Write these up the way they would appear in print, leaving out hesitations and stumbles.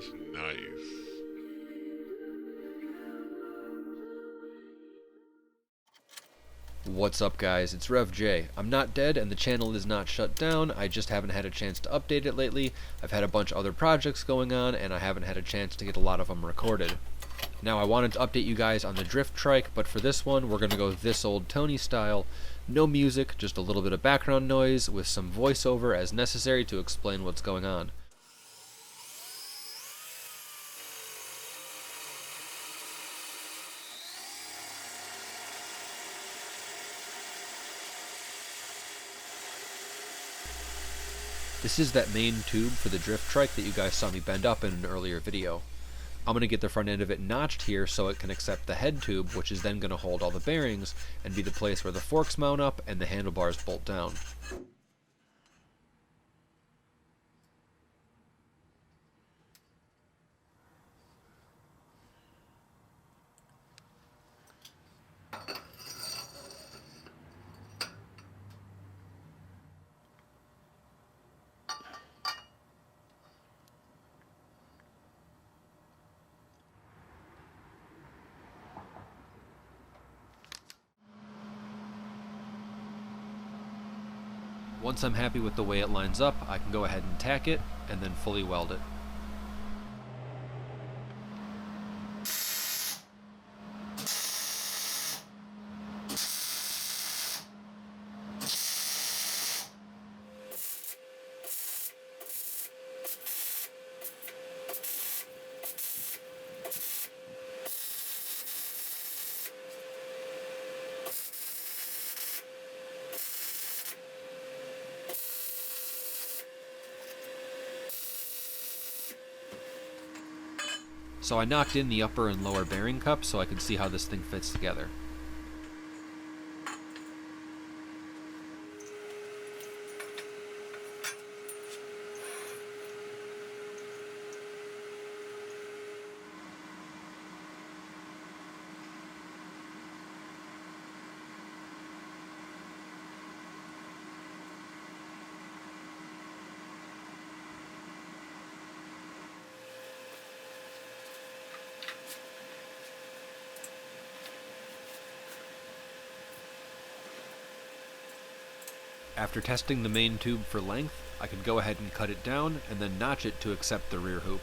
That's nice. What's up guys, it's RevJ. I'm not dead and the channel is not shut down, I just haven't had a chance to update it lately. I've had a bunch of other projects going on and I haven't had a chance to get a lot of them recorded. Now I wanted to update you guys on the drift trike, but for this one we're going to go this old Tony style. No music, just a little bit of background noise with some voiceover as necessary to explain what's going on. This is that main tube for the drift trike that you guys saw me bend up in an earlier video. I'm going to get the front end of it notched here so it can accept the head tube, which is then going to hold all the bearings and be the place where the forks mount up and the handlebars bolt down. Once I'm happy with the way it lines up, I can go ahead and tack it, and then fully weld it. So I knocked in the upper and lower bearing cups so I could see how this thing fits together. After testing the main tube for length, I could go ahead and cut it down and then notch it to accept the rear hoop.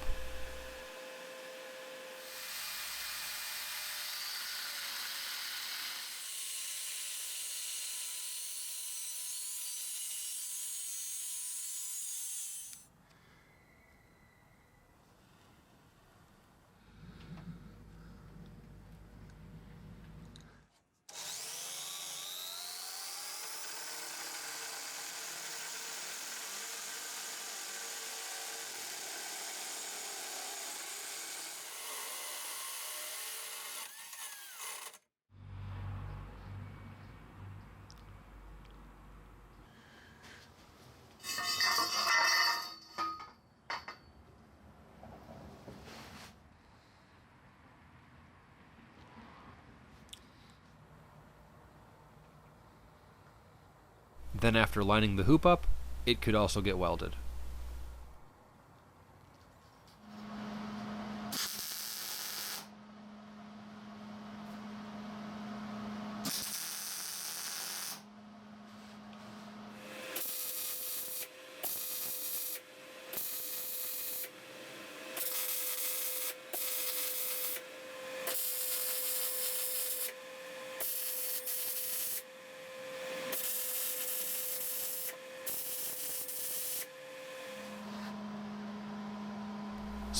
Then after lining the hoop up, it could also get welded.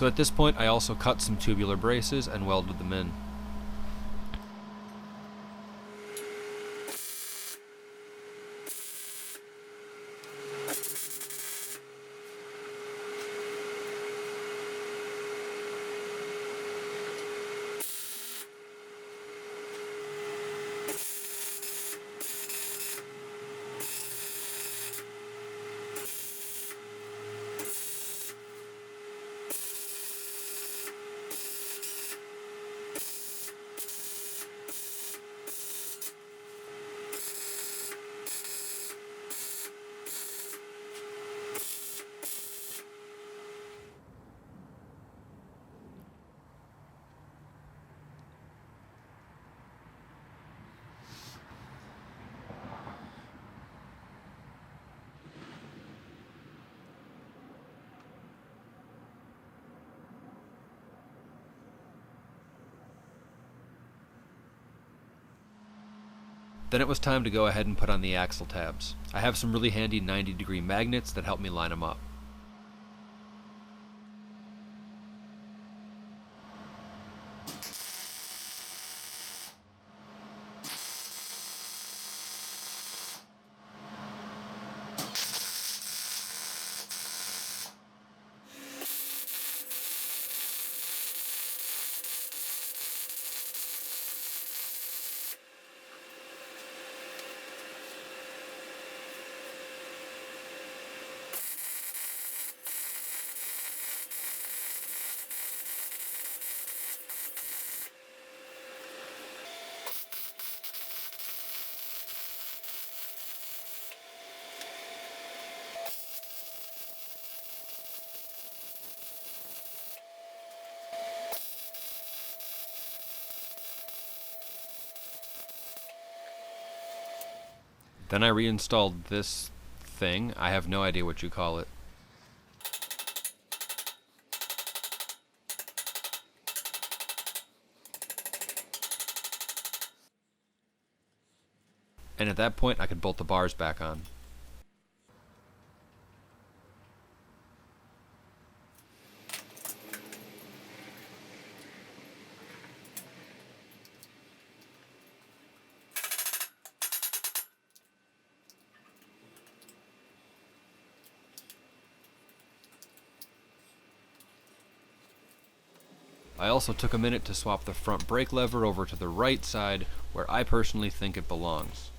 So at this point I also cut some tubular braces and welded them in. Then it was time to go ahead and put on the axle tabs. I have some really handy 90-degree magnets that help me line them up. Then I reinstalled this thing. I have no idea what you call it. And at that point, I could bolt the bars back on. I also took a minute to swap the front brake lever over to the right side, where I personally think it belongs.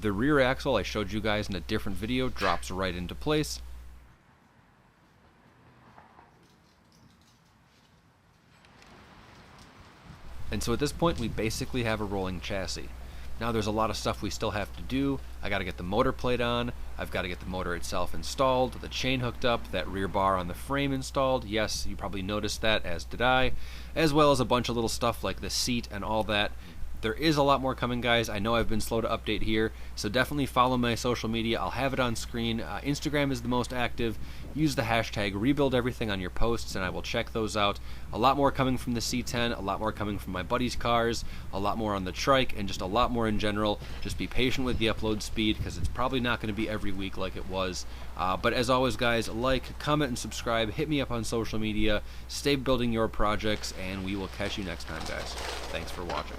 The rear axle I showed you guys in a different video drops right into place. And so at this point we basically have a rolling chassis. Now there's a lot of stuff we still have to do. I gotta get the motor plate on, I've gotta get the motor itself installed, the chain hooked up, that rear bar on the frame installed. Yes, you probably noticed that, as did I. As well as a bunch of little stuff like the seat and all that. There is a lot more coming, guys. I know I've been slow to update here, so definitely follow my social media. I'll have it on screen. Instagram is the most active. Use the hashtag RebuildEverything on your posts, and I will check those out. A lot more coming from the C10, a lot more coming from my buddies' cars, a lot more on the Trike, and just a lot more in general. Just be patient with the upload speed, because it's probably not going to be every week like it was. But as always, guys, like, comment, and subscribe. Hit me up on social media. Stay building your projects, and we will catch you next time, guys. Thanks for watching.